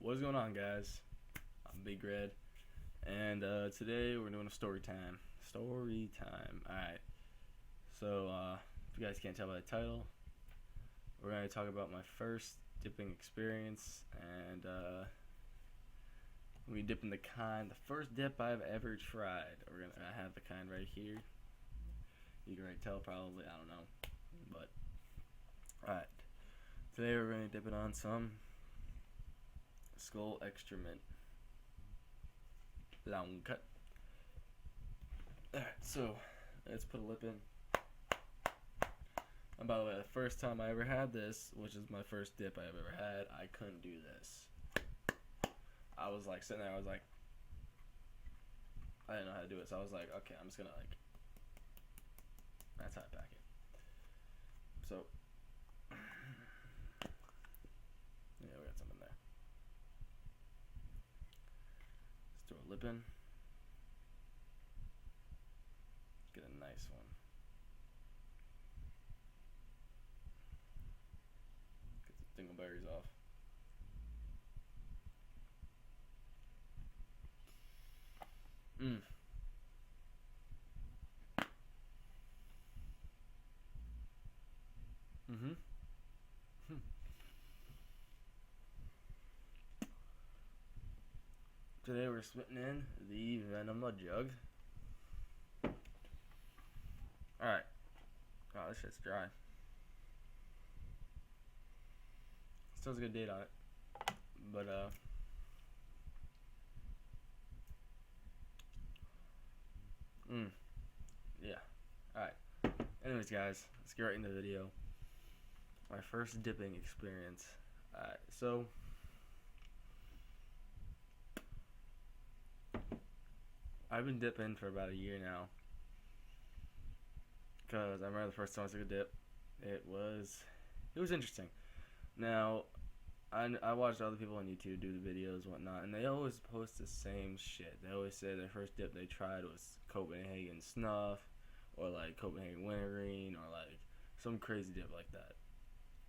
What's going on, guys? I'm Big Red, and today we're doing a story time. Story time. Alright, so if you guys can't tell by the title, we're going to talk about my first dipping experience, and we dip in the kind, the first dip I've ever tried. I have the kind right here. You can already tell, probably, I don't know, but alright. Today we're going to dip it on some Skol Extra Mint long cut. Alright, so let's put a lip in. And by the way, the first time I ever had this, which is my first dip I've ever had, I couldn't do this. I was like sitting there, I was like, I didn't know how to do it, so I was like, okay, I'm just gonna like, that's how I pack it. So, yeah, we got some in there. Let's throw a lip in. Get a nice one. Get the dingleberries off. Today we're spitting in the Venom Jug. Alright. Oh, this shit's dry. Still has a good date on it. But, yeah. Alright. Anyways, guys, let's get right into the video. My first dipping experience. Alright, so I've been dipping for about a year now. Because I remember the first time I took a dip, it was interesting. Now, I watched other people on YouTube do the videos and whatnot, and they always post the same shit. They always say their first dip they tried was Copenhagen Snuff, or like Copenhagen Wintergreen, or like some crazy dip like that.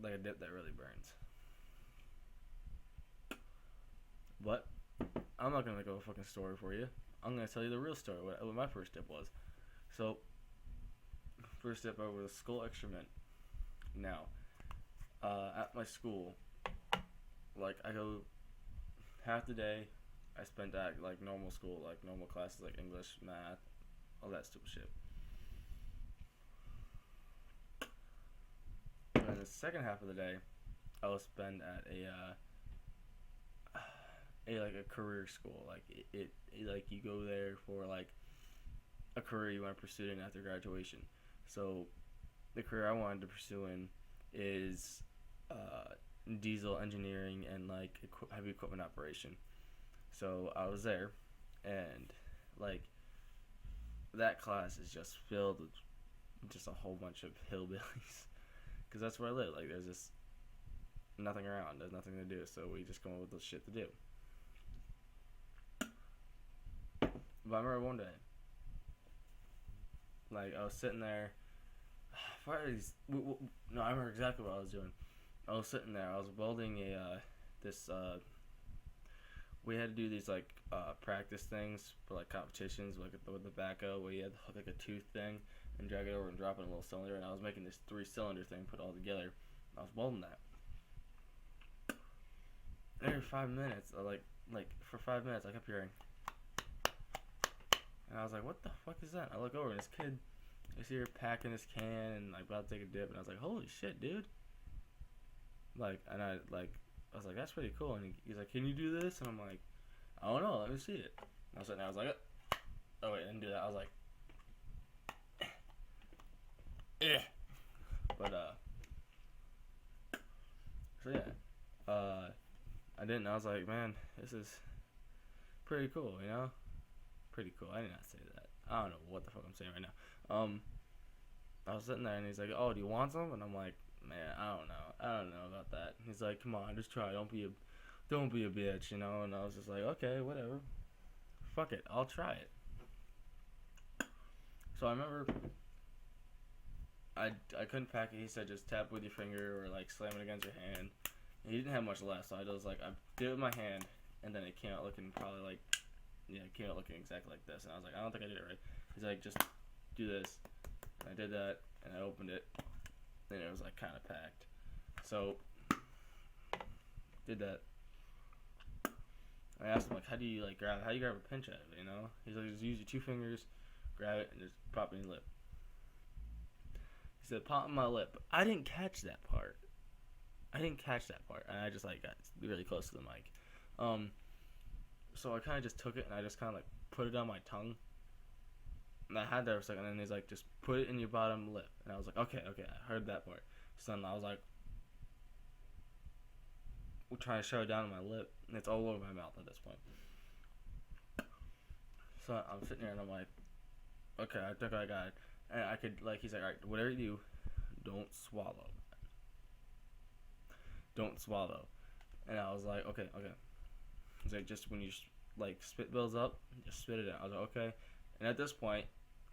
Like a dip that really burns. But I'm not gonna make up a fucking story for you. I'm gonna tell you the real story, what my first dip was. So, first dip over the Skol Extra Mint. Now, at my school, like I go half the day I spent at like normal school, like normal classes like English, math, all that stupid shit. And then the second half of the day I will spend at a career school. Like it like you go there for like a career you want to pursue in after graduation. So the career I wanted to pursue in is diesel engineering and like heavy equipment operation. So I was there, and like that class is just filled with just a whole bunch of hillbillies, because that's where I live. Like there's just nothing around. There's nothing to do, so we just come up with the shit to do. But I remember one day, like I was sitting there. No, I remember exactly what I was doing. I was sitting there. I was welding we had to do these like practice things for like competitions, like with the backhoe, where you had to hook like a tooth thing and drag it over and drop it in a little cylinder. And I was making this 3-cylinder thing, put all together. I was welding that. And every 5 minutes, for 5 minutes, I kept hearing, and I was like, "What the fuck is that?" I look over, and this kid is here packing his can and like about to take a dip, and I was like, "Holy shit, dude!" Like, and I was like, "That's pretty cool." And he's like, "Can you do this?" And I'm like, "I don't know. Let me see it." And I was sitting there. I was like, "Oh wait, I didn't do that." I was like, "Eh." But so yeah, I didn't. I was like, "Man, this is pretty cool," you know? Pretty cool. I did not say that. I don't know what the fuck I'm saying right now. I was sitting there and he's like, "Oh, do you want some?" And I'm like, "Man, I don't know. I don't know about that." He's like, "Come on, just try. Don't be a bitch, you know." And I was just like, "Okay, whatever. Fuck it. I'll try it." So I remember I couldn't pack it. He said just tap with your finger or like slam it against your hand. And he didn't have much left, so I was like, I did it with my hand, and then it came out looking probably like, yeah, it came out looking exactly like this. And I was like, I don't think I did it right. He's like, just do this. And I did that, and I opened it, and it was like kind of packed. So, did that. I asked him like, how do you like grab it? How do you grab a pinch out of it? You know? He's like, just use your 2 fingers, grab it, and just pop it in your lip. He said, pop in my lip. I didn't catch that part. And I just like got really close to the mic. So I kind of just took it and I just kind of like put it on my tongue. And I had that for a second, and then he's like, just put it in your bottom lip. And I was like, okay, I heard that part. So then I was like, trying to shove it down in my lip, and it's all over my mouth at this point. So I'm sitting there and I'm like, okay, I think I got it. And I could, like, he's like, alright, whatever you do, don't swallow. Don't swallow. And I was like, okay. He's like, just when you, like, spit builds up, just spit it out. I was like, okay. And at this point,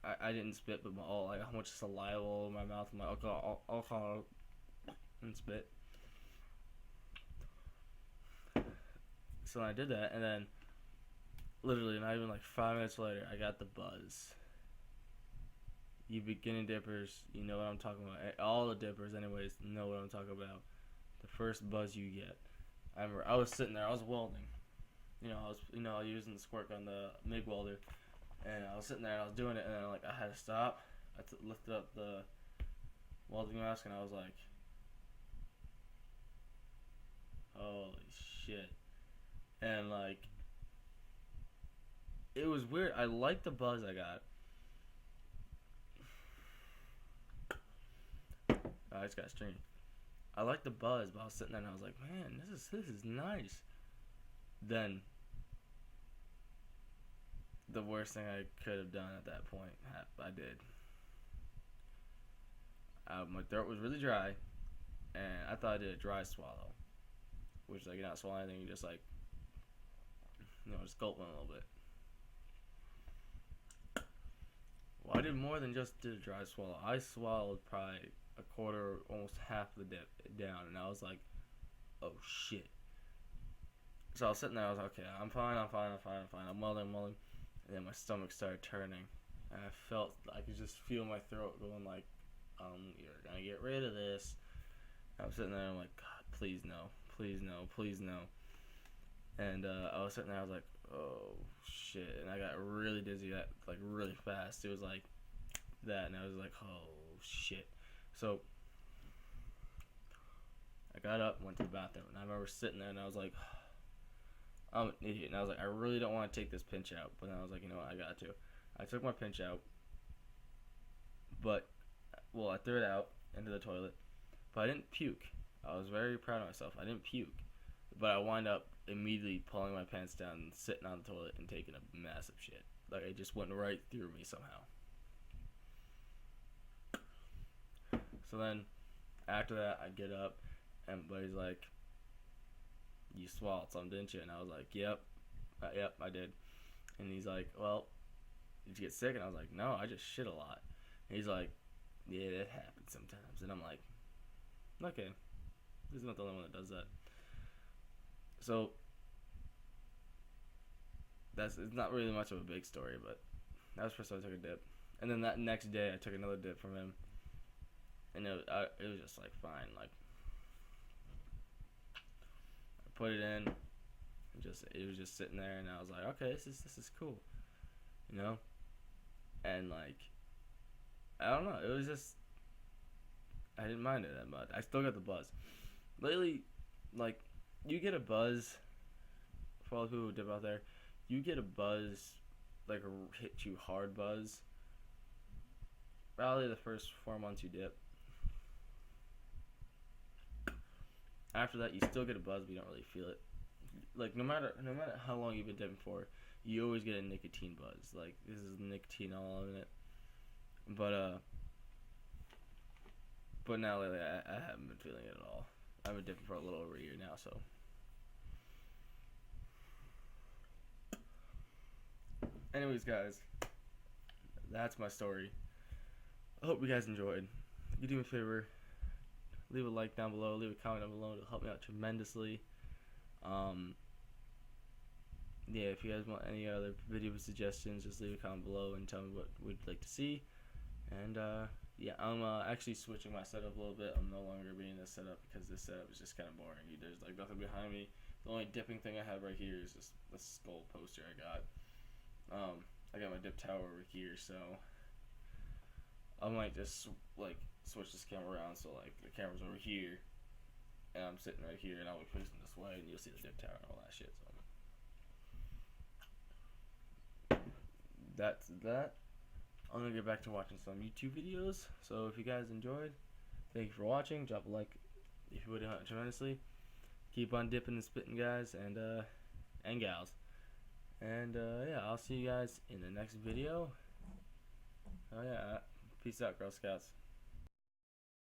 I didn't spit, but all, like, how much saliva all over my mouth. I'm like, okay, I'll call it and spit. So I did that, and then literally not even like 5 minutes later, I got the buzz. You beginning dippers, you know what I'm talking about. All the dippers, anyways, know what I'm talking about. The first buzz you get. I remember I was sitting there, I was welding. I was using the squirt gun, the MIG welder, and I was sitting there and I was doing it, and then like I had to stop. I lifted up the welding mask, and I was like, holy shit. And like, it was weird. I liked the buzz I got. I just got stringy. I liked the buzz, but I was sitting there and I was like, man, this is nice. Then the worst thing I could have done at that point, I did. My throat was really dry, and I thought I did a dry swallow, which like you're not swallowing anything, you just like, just gulping a little bit. Well, I did more than just did a dry swallow. I swallowed probably a quarter, almost half the dip down, and I was like, oh shit. So I was sitting there, I was like, okay, I'm fine. I'm welding. And then my stomach started turning, and I could just feel my throat going like, you're gonna get rid of this. And I'm sitting there, and I'm like, God, please no. And I was sitting there, I was like, oh shit, and I got really dizzy, like really fast. It was like that, and I was like, oh shit. So I got up, went to the bathroom, and I remember sitting there, and I was like, I'm an idiot. And I was like, I really don't want to take this pinch out, but then I was like, you know what, I got to. I took my pinch out, I threw it out into the toilet, but I didn't puke. I was very proud of myself. I didn't puke, but I wound up immediately pulling my pants down and sitting on the toilet and taking a massive shit. Like, it just went right through me somehow. So then, after that, I get up, and buddy's like, you swallowed something, didn't you? And I was like, yep, I did. And he's like, well, did you get sick? And I was like, no, I just shit a lot. And he's like, yeah, that happens sometimes. And I'm like, okay, this is not the only one that does that. So it's not really much of a big story, but that was the first time I took a dip. And then that next day, I took another dip from him, and it was just like fine. Like, I put it in, it was just sitting there, and I was like, okay, this is cool, and like, I don't know, it was just, I didn't mind it that much. I still got the buzz. Lately, like, you get a buzz, for all the people who dip out there, you get a buzz, like a hit you hard buzz, probably the first 4 months you dip. After that, you still get a buzz, but you don't really feel it. Like, no matter how long you've been dipping for, you always get a nicotine buzz. Like, this is nicotine all in it. But now lately, I haven't been feeling it at all. I've been dipping for a little over a year now, so. Anyways, guys, that's my story. I hope you guys enjoyed. You do me a favor, leave a like down below, leave a comment down below. It'll help me out tremendously. Yeah, if you guys want any other video suggestions, just leave a comment below and tell me what we'd like to see. And yeah, I'm actually switching my setup a little bit. I'm no longer being this setup because this setup is just kind of boring. There's like nothing behind me. The only dipping thing I have right here is just this skull poster I got. I got my dip tower over here, so I might just like switch this camera around so like the camera's over here and I'm sitting right here and I'll be facing this way and you'll see the dip tower and all that shit. So that's that. I'm gonna get back to watching some YouTube videos. So if you guys enjoyed, thank you for watching. Drop a like if you would, tremendously. Keep on dipping and spitting, guys, and gals. And yeah, I'll see you guys in the next video. Oh yeah, peace out, Girl Scouts.